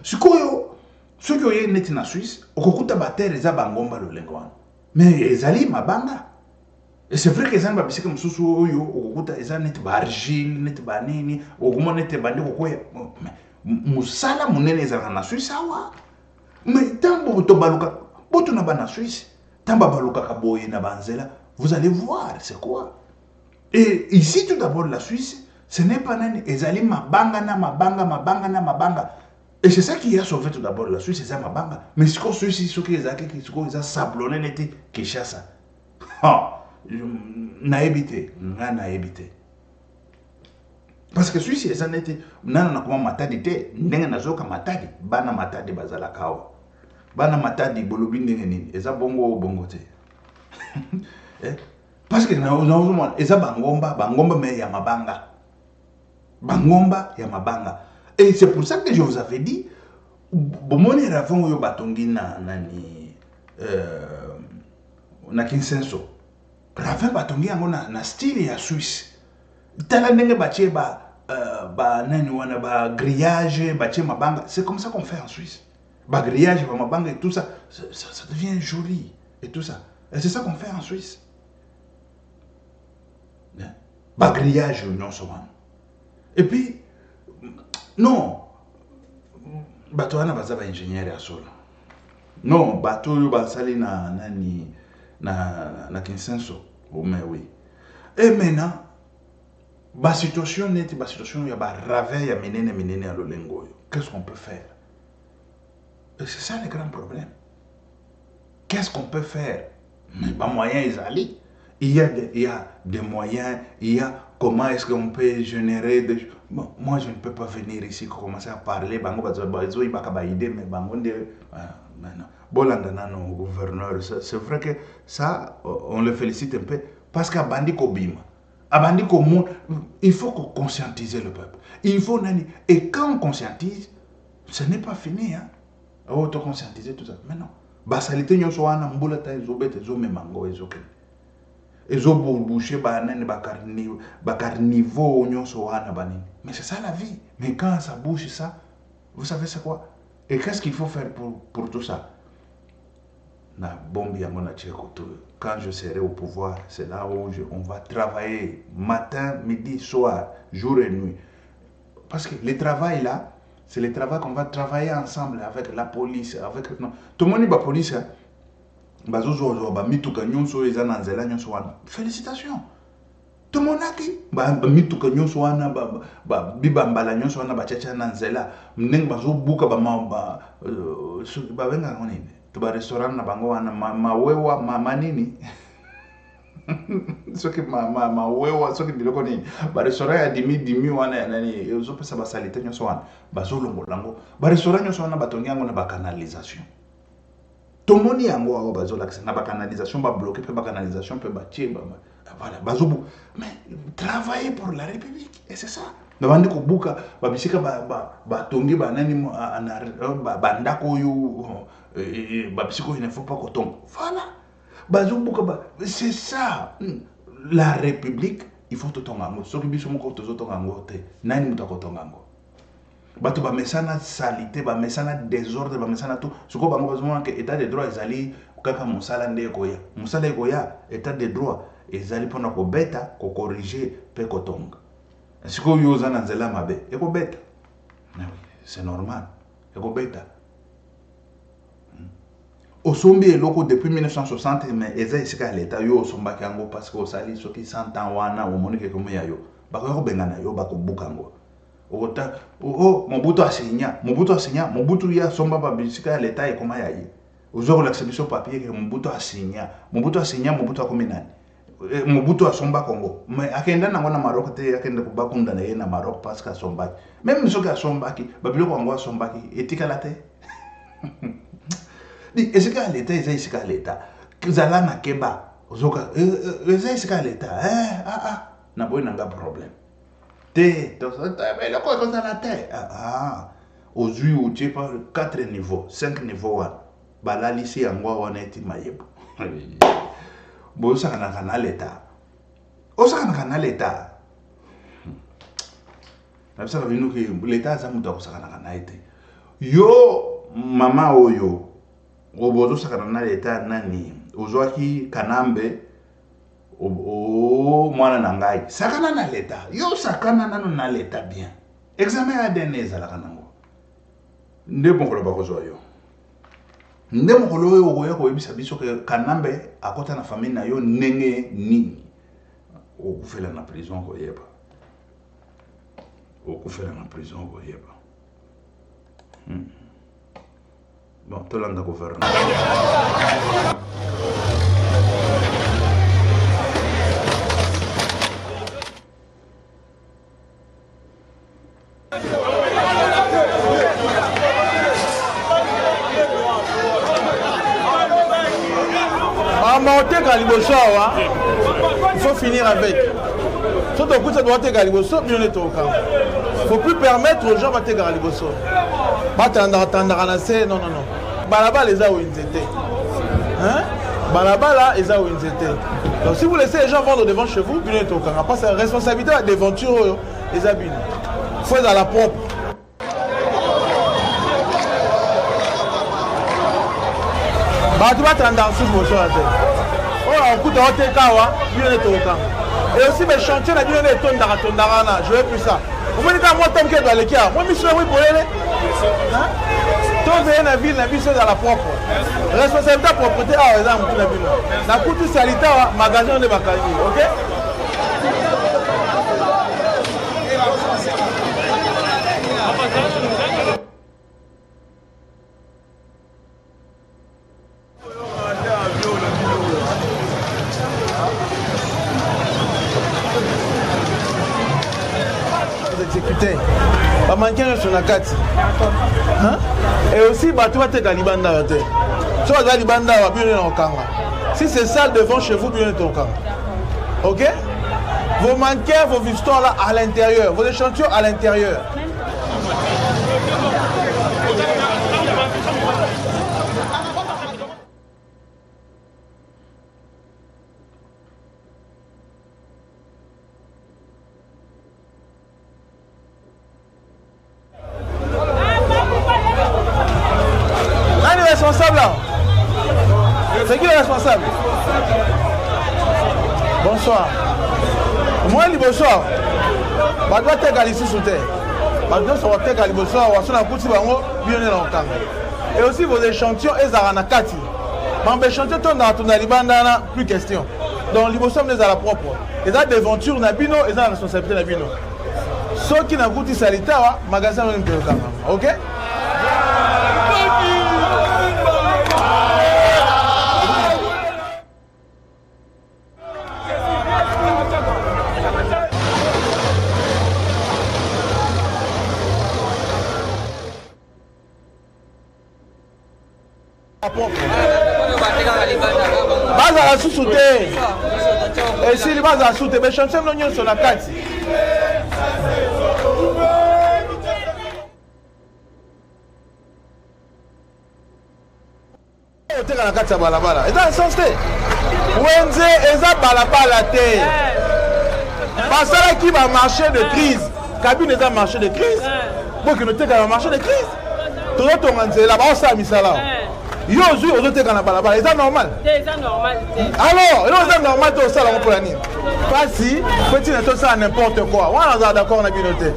Sikoyo, ceux qui ont neti na Suisse, okokuta bater eza bangomba lo lengo wana. Mais ezali mabanga. Et c'est vrai que ezali babisika mususu oyo okokuta eza neti ba argile, neti ba nini, okuma neti bandi kokoya. Musala munene ezala na Suisse awa. Mais tambo to baluka, boto na ba na Suisse, tamba baluka kaboye na banzela, vous allez voir c'est quoi. Et ici, tout d'abord, la Suisse, ce n'est pas nani, ezali mabanga. Et c'est ça qui a sauvé tout d'abord la Suisse, c'est mabanga. Mais ce qu'on Suisse, ce qui est sablonné, n'était Kinshasa. Na évité. Parce que Suisse, ça n'était, n'a comment matadi te, n'enga na zoka matadi, bana matadi bazala kawa. Bana matadi bolobi n'enga nini, eza bongo te. Parce que nous eza bangomba mais ya mabanga. Bangomba ya mabanga. Et c'est pour ça que je vous avais dit bomoni ravon yo batongi na Kinsenso. Ravon batongi yango na style ya Suisse. Tala ndenge batie nani wana ba grillage, batie mabanga. C'est comme ça qu'on fait en Suisse. Ba grillage, ba mabanga et tout ça, ça devient joli et tout ça. Et c'est ça qu'on fait en Suisse. Ba grillage non seulement. Et puis, non, bato wana baza ba ingénieur ya solo. Non, bato yo basali na nani na Kinsenso, mais oui. Et maintenant, ba situation neti ba situation ya ba rave ya minene ya lolengo. Qu'est-ce qu'on peut faire? Et c'est ça le grand problème. Qu'est-ce qu'on peut faire? Mais pas moyen ils allaient. Il y a des moyens, il y a comment est-ce qu'on peut générer des... Bon, moi je ne peux pas venir ici commencer à parler bango bazo ibaka ba idée mais bango de maintenant bolanda nano gouverneur, c'est vrai que ça on le félicite un peu parce qu'à bandi ko bima à bandi ko monde, il faut conscientiser le peuple, il faut nani, et quand on conscientise ce n'est pas fini hein, auto conscientiser tout ça mais non basalite nyoso wana mbula ta ezobete zo memango ezoke ezo boucher banane bakar niveau nyoso wana banini. Mais c'est ça la vie. Mais quand ça bouge ça, vous savez c'est quoi? Et qu'est-ce qu'il faut faire pour tout ça? Na bombi ya mona tcheko. Quand je serai au pouvoir, c'est là où on va travailler matin, midi, soir, jour et nuit. Parce que le travail là, c'est le travail qu'on va travailler ensemble avec la police, avec non. Tout le monde est police. Bazozo ba mituka nyonso eza na nzela nyonso wana. Félicitations. Tout le monde a qui ba mituka nyonso wana ba biba mbala nyonso wana ba chacha na nzela. Mneng bazo buka ba ba venga ngoni. To ba restaurant na bango wana mawewa manini. Soki mawewa soki biloko nini. Ba restaurant ya dimi wana nani ezo pesa ba salite nyonso wana. Bazo longo. Ba restaurant nyonso wana batongi yango na ba canalisation. Tout le monde est en haut, la canalisation va bloquer, la canalisation peut bâtir. Voilà, mais travailler pour la République, et c'est ça. Nous avons dit que Bouka, Babisika, Batongi, Banani, Bandako, Babisiko, il ne faut pas qu'on tombe. Voilà. C'est ça. La République, il faut tout tomber. Ce qui est bien, c'est que tout tombe. Nani mutako tombe. Bato ba mesana salité ba mesana désordre ba mesana tout ce ko bango besoin que état de droit ezali kaka musala nde koya musala koya état de droit ezali pona ko beta ko corriger pe ko tonga siko yoza na nzela mabe e ko beta mais oui c'est normal e ko beta osombi eloko depuis 1960 mais eza isika l'état yo osomba kango parce que osali soki 100 ans wana o monike ko meya yo ba ko bengana yo ba ko bukango Mobutu asenya, Mobutu ya somba babisika l'état et comment yayi. Ozo relaxation papier que Mobutu asenya, Mobutu akomenani. Mobutu asomba Congo. Mais akenda na ngona Maroc te akenda ko bakunda na ye na Maroc parce que asomba. Même soki asomba ki, babilo ko ngwa asomba ki etika la te. Di esika l'état esika l'état. Kizala na keba. Ozoka esika l'état. Na boy nanga problème. Mais le quoi comme ça la terre aux yeux où tu pas 4 niveaux 5 niveaux bala lycée angwa wana eti mayebo bo ça kana l'état o ça kana l'état na ça venu que l'état za muto ça kana ete yo mama oyo obozo ça kana l'état nani ozwaki kanambe mwana na ngai sakana na l'état yo sakana nano na l'état bien examen ADN ezalaka nango nde mokolo bakozwa yo nde mokolo oyo okoya koyebisa biso ke kanambe akota na famille na yo ndenge nini okufela na prison koyeba bon tolanda gouvernement il faut finir avec. Surtout que ça doit être Galiboso, il ne faut plus permettre aux gens de faire Galiboso. Non. Balaba les a où ils étaient. Balaba là, ils a où ils étaient. Donc si vous laissez les gens vendre devant chez vous, il ne pas sa responsabilité à l'aventure, les abus. Il faut être à la pompe. Tu vas t'endormir sur mon choix. On coûte un kawa, et aussi mes chantiers, je ne veux plus ça. Vous voyez quand moi, Tom qui est dans les cas, moi, je suis là, oui, pour aller. Tout est la ville, la ville, c'est dans la propre. Responsabilité de propreté, ah, exemple, la ville. La couture sanitaire, magasin de Bakali, ok? Exécuté. Pas manquer sur la carte. Et aussi, tu vas te Galibanda. Tu vas Galibanda, si c'est sale devant chez vous, bien ton camp. Ok? Vos manqueurs, vos histoires là à l'intérieur, vos échantillons à l'intérieur. Responsable là. C'est qui le responsable? Bonsoir. Moi, le bonsoir. Je dois te ici sous terre. Je dois te bonsoir. Et aussi vos échantillons, ils ont un kati. Mais échantillons, plus question. Donc, les bonsoirs, ils ont la propre. Ils ont des ventures, ils ont la responsabilité. Ceux qui n'ont pas de sanitaire, magasin, ok? Base à la sous-souté. Et si les bases à la sous-souté, mais chantier l'oignon sur la carte. On est dans la carte à balabala. Et dans le sens, Wenze et ça balabala té. Parce que qui va marcher de crise. Cabine est un marché de crise. Pour que nous t'aies un marché de crise. Tout le monde est là-bas, on s'est mis ça là. Yo, je suis dans la balabala. C'est normal. C'est normal. Alors, c'est normal de ça pour la nuit. Pas si, petit n'est ça n'importe quoi. On est d'accord, on a bien noté.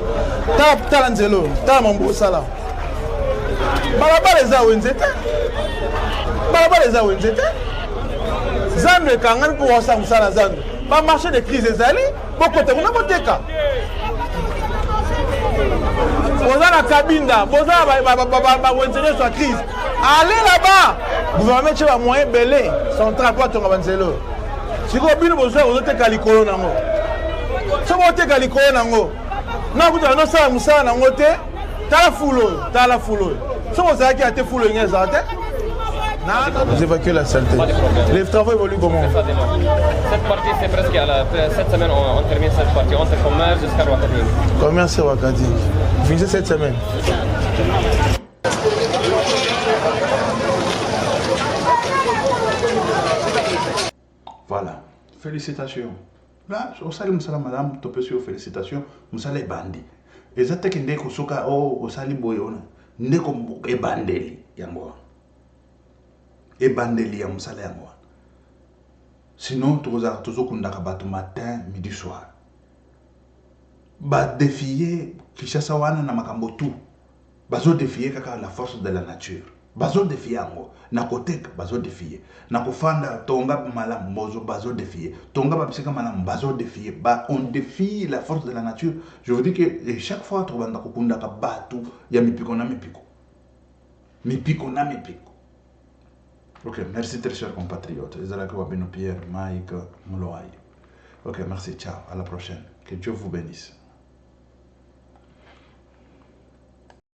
T'as l'angelo, t'as mon beau ça là. Balabala les a où ils étaient. Balabala les a où ils étaient. Zan le kangan pour ça, ça la zan. Pas marché de crise des allées. Beaucoup de monde a voté cas. Vous avez la cabine là, vous avez la crise. Allez là-bas. Le gouvernement a moyen belé. Son trapois ton avanzelo. Si vous avez besoin, vous avez calicolo nango. Si vous avez calicolo nango, non vous avez non ça musa nango te. T'as la foule. Si vous avez été foule, vous avez vous évacuez la saleté. Les travaux évoluent comment? Cette partie, c'est presque à la... Cette semaine, on termine cette partie. On fait commerce jusqu'à Ouagadougou. Commerce Ouagadougou. Vous finissez cette semaine. Voilà. Félicitations. Là, au salut, Moussala, madame, topé sur félicitations. Moussala est bandit. Et ça, c'est que ndeko soka, au salut, boyona. Ndeko est bandeli, yango. Et bandeli ya musala yango. Sinon toujours kundaka batu matin midi soir. Ba défier Kinshasa wana na makambo tout. Bazo défier kaka la force de la nature. Bazo défier yango. Na koteka bazo défier. Na kofanda tonga malam bozo bazo défier. Tonga babisika malam bazo défier. Ba on défie la force de la nature. Je vous dis que chaque fois trobanda kundaka batu ya mipiko na mipiko. Mipiko na mipiko. Ok, merci très chers compatriotes. Pierre, Mike, Mouloaï. Ok, merci, ciao, à la prochaine. Que Dieu vous bénisse.